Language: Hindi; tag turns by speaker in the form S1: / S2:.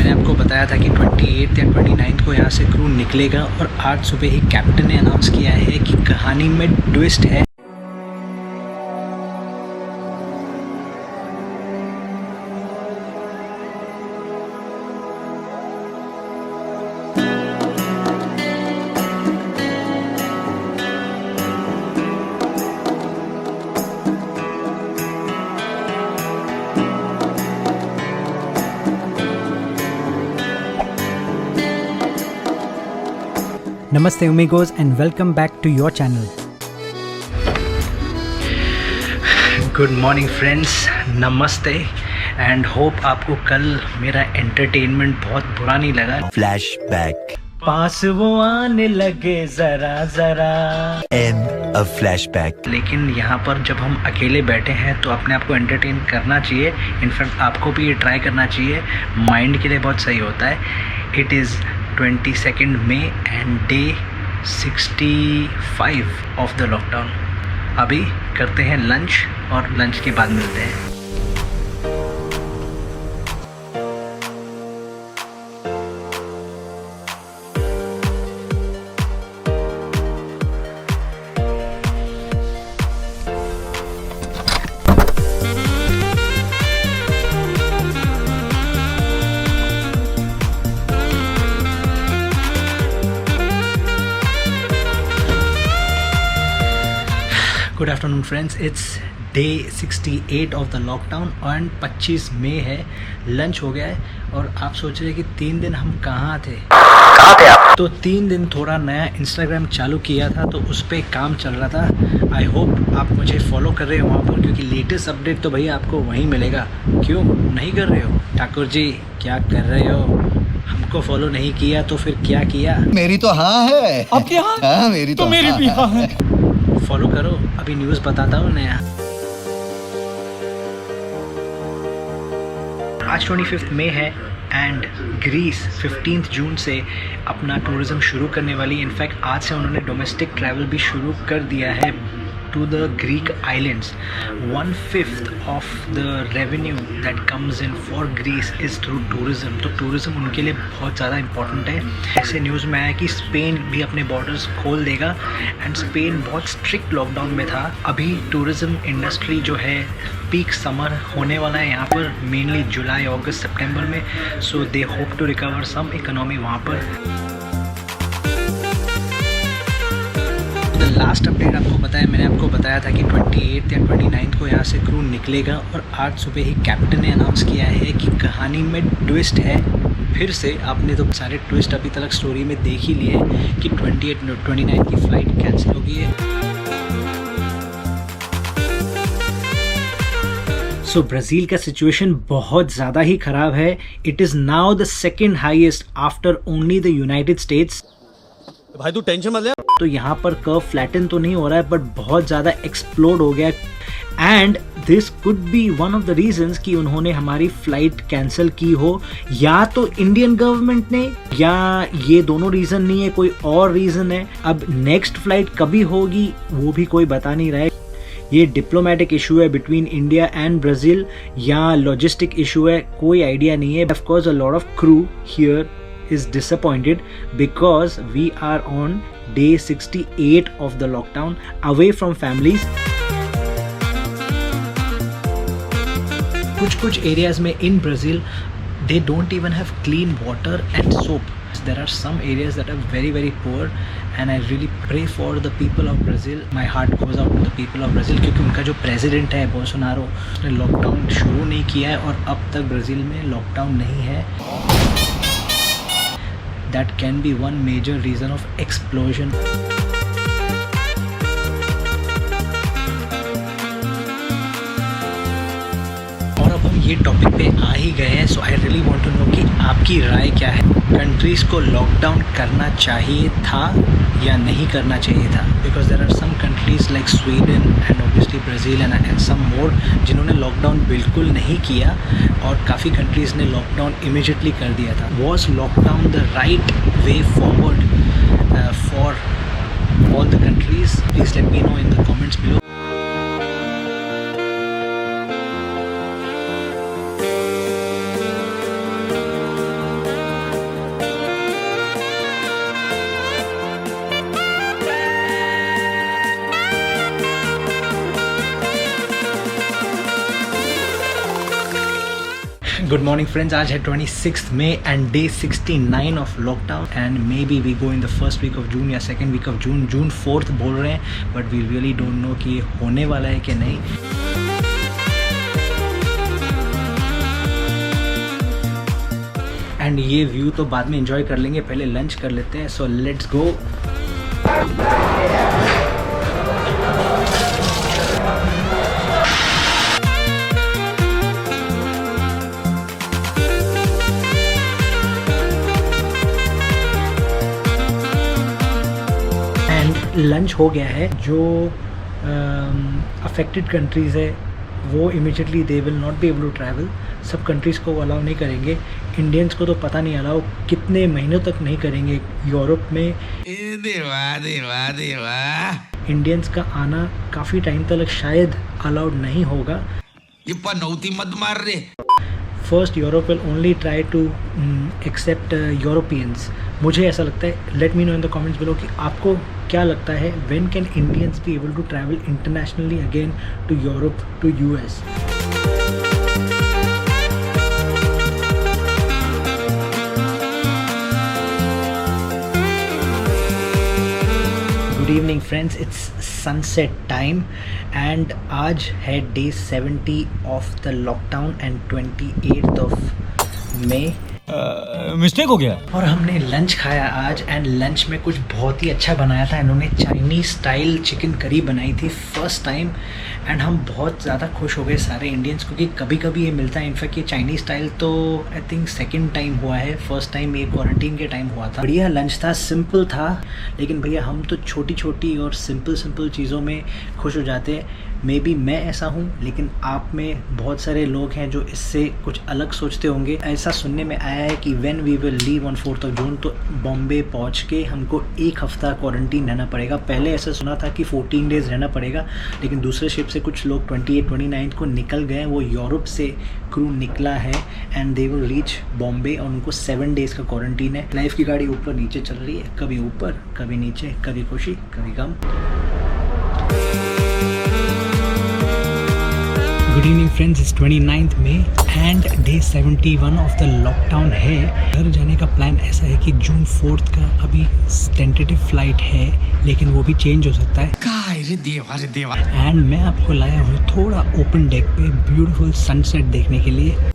S1: मैंने आपको बताया था कि 28 या 29 को यहाँ से क्रू निकलेगा और आज सुबह ही कैप्टन ने अनाउंस किया है कि कहानी में ट्विस्ट है।
S2: Namaste amigos and welcome back to your channel.
S1: Good morning friends, नमस्ते एंड होप आपको कल मेरा एंटरटेनमेंट बहुत बुरा नहीं लगा।
S3: Flashback.
S1: पास वो आने लगे जरा जरा।
S3: End of flashback.
S1: लेकिन यहाँ पर जब हम अकेले बैठे हैं तो अपने आप को एंटरटेन करना चाहिए। इनफैक्ट आपको भी ये ट्राई करना चाहिए, माइंड के लिए बहुत सही होता है। It is 22 May and day 65 of the lockdown. अभी करते हैं लंच और लंच के बाद मिलते हैं। Good afternoon friends, it's day 68 of the lockdown and 25 मई है। लंच हो गया है और आप सोच रहे हैं कि 3 दिन हम कहाँ थे आप? तो 3 दिन थोड़ा नया इंस्टाग्राम चालू किया था तो उस पर काम चल रहा था। आई होप आप मुझे फॉलो कर रहे हो वहाँ पर, क्योंकि लेटेस्ट अपडेट तो भैया आपको वहीं मिलेगा। क्यों नहीं कर रहे हो? ठाकुर जी क्या कर रहे हो? हमको फॉलो नहीं किया तो फिर क्या किया?
S4: मेरी तो हाँ है।
S2: आपके यहाँ?
S4: हाँ, मेरी तो
S2: मेरी भी हाँ है।
S1: फॉलो करो, अभी न्यूज़ बताता हूँ नया। आज 25 मई है एंड ग्रीस 15 जून से अपना टूरिज़्म शुरू करने वाली। इनफैक्ट आज से उन्होंने डोमेस्टिक ट्रैवल भी शुरू कर दिया है to the Greek islands. 1/5 of the revenue that comes in for Greece is through tourism. तो टूरिज़्म उनके लिए बहुत ज़्यादा इंपॉर्टेंट है। ऐसे न्यूज़ में आया कि स्पेन भी अपने बॉर्डर्स खोल देगा एंड स्पेन बहुत स्ट्रिक्ट लॉकडाउन में था। अभी टूरिज़्म इंडस्ट्री जो है पीक समर होने वाला है यहाँ पर, मेनली जुलाई अगस्त सितंबर में। So they hope to recover some economy वहाँ पर। लास्ट अपडेट आपको पता है, मैंने आपको बताया था कि 28 या 29 को यहाँ से क्रू निकलेगा और आज सुबह ही कैप्टन ने अनाउंस किया है कि कहानी में ट्विस्ट है। फिर से आपने तो सारे ट्विस्ट अभी तक स्टोरी में देख ही लिए कि 29 की फ़्लाइट कैंसिल हो गई है। सो ब्राज़ील का सिचुएशन बहुत ज़्यादा ही ख़राब है। It is now the second highest after only the United states.
S4: भाई तू टेंशन मत ले।
S1: तो यहाँ पर कर्व फ्लैटन तो नहीं हो रहा है बट बहुत ज़्यादा एक्सप्लोड हो गया and this could be one of the reasons कि उन्होंने हमारी फ्लाइट कैंसिल की हो, या तो इंडियन गवर्नमेंट ने, या ये दोनों रीज़न नहीं है, कोई और रीज़न है। अब नेक्स्ट फ्लाइट कभी होगी वो भी कोई बता नहीं रहा है। ये डिप्लोमेटिक इशू है बिटवीन इंडिया एंड ब्राज़ील या लॉजिस्टिक इशू है, कोई आइडिया नहीं है। Of course a lot of crew here is disappointed because we are on day 68 of the lockdown, away from families. कुछ areas में in Brazil they don't even have clean water and soap. There are some areas that are very very poor and I really pray for the people of Brazil. My heart goes out to the people of Brazil क्योंकि उनका जो प्रेसिडेंट है बोल्सोनारो, उसने लॉकडाउन शुरू नहीं किया है और अब तक ब्राज़ील में लॉकडाउन नहीं है। That can be one major reason of explosion. और अब हम ये टॉपिक पे आ ही गए हैं, so I really want to know कि आपकी राय क्या है। कंट्रीज़ को लॉकडाउन करना चाहिए था या नहीं करना चाहिए था? Because there are some countries like Sweden and obviously Brazil and some more जिन्होंने लॉकडाउन बिल्कुल नहीं किया और काफ़ी कंट्रीज़ ने लॉकडाउन इमीडिएटली कर दिया था। Was lockdown the right way forward for all the countries? Please let me know in the comments below. Good morning friends, आज है 26 मई and day 69 of lockdown and maybe we go in the first week of June या second week of June. June 4th बोल रहे हैं but we really don't know कि ये होने वाला है कि नहीं। एंड ये व्यू तो बाद में एंजॉय कर लेंगे, पहले लंच कर लेते हैं। So let's go. लंच हो गया है। जो अफेक्टेड कंट्रीज़ है वो immediately they will not be able to travel. सब कंट्रीज़ को अलाउ नहीं करेंगे। इंडियंस को तो पता नहीं अलाउ कितने महीनों तक नहीं करेंगे। यूरोप में इंडियंस का आना काफ़ी टाइम तक शायद अलाउड नहीं होगा।
S5: ये पनौती मत मार रे।
S1: First Europe will only try to accept Europeans. मुझे ऐसा लगता है, let me know in the comments below कि आपको क्या लगता है when can Indians be able to travel internationally again to Europe, to US. Good evening friends, it's sunset time and आज है day 70 of the lockdown and 28th of May.
S4: Mistake हो गया।
S1: और हमने लंच खाया आज एंड लंच में कुछ बहुत ही अच्छा बनाया था। इन्होंने चाइनीज़ स्टाइल चिकन करी बनाई थी फर्स्ट टाइम एंड हम बहुत ज़्यादा खुश हो गए सारे इंडियंस, क्योंकि कभी कभी ये मिलता है। इनफैक्ट ये चाइनीज़ स्टाइल तो आई थिंक सेकंड टाइम हुआ है, फर्स्ट टाइम ये क्वारंटीन के टाइम हुआ था। बढ़िया लंच था, सिंपल था, लेकिन भैया हम तो छोटी छोटी और सिंपल चीज़ों में खुश हो जाते हैं। मे बी मैं ऐसा हूँ, लेकिन आप में बहुत सारे लोग हैं जो इससे कुछ अलग सोचते होंगे। ऐसा सुनने में आया है कि when we will leave on 4th of June तो बॉम्बे पहुँच के हमको 1 हफ्ता क्वारंटीन रहना पड़ेगा। पहले ऐसा सुना था कि 14 डेज़ रहना पड़ेगा, लेकिन दूसरे शिप से कुछ लोग 28-29 को निकल गए। वो यूरोप से क्रू निकला है and they will reach Bombay और उनको 7 डेज़ का क्वारंटीन है। लाइफ की गाड़ी ऊपर नीचे चल रही है, कभी ऊपर कभी नीचे, कभी खुशी कभी गम। Good evening friends, it's 29th May and day 71 of the lockdown है। घर जाने का प्लान ऐसा है कि जून 4th का अभी टेंटेटिव फ्लाइट है, लेकिन वो भी चेंज हो सकता है।
S5: रे देवा।
S1: एंड मैं आपको लाया हूँ थोड़ा ओपन डेक पे ब्यूटीफुल सनसेट देखने के लिए।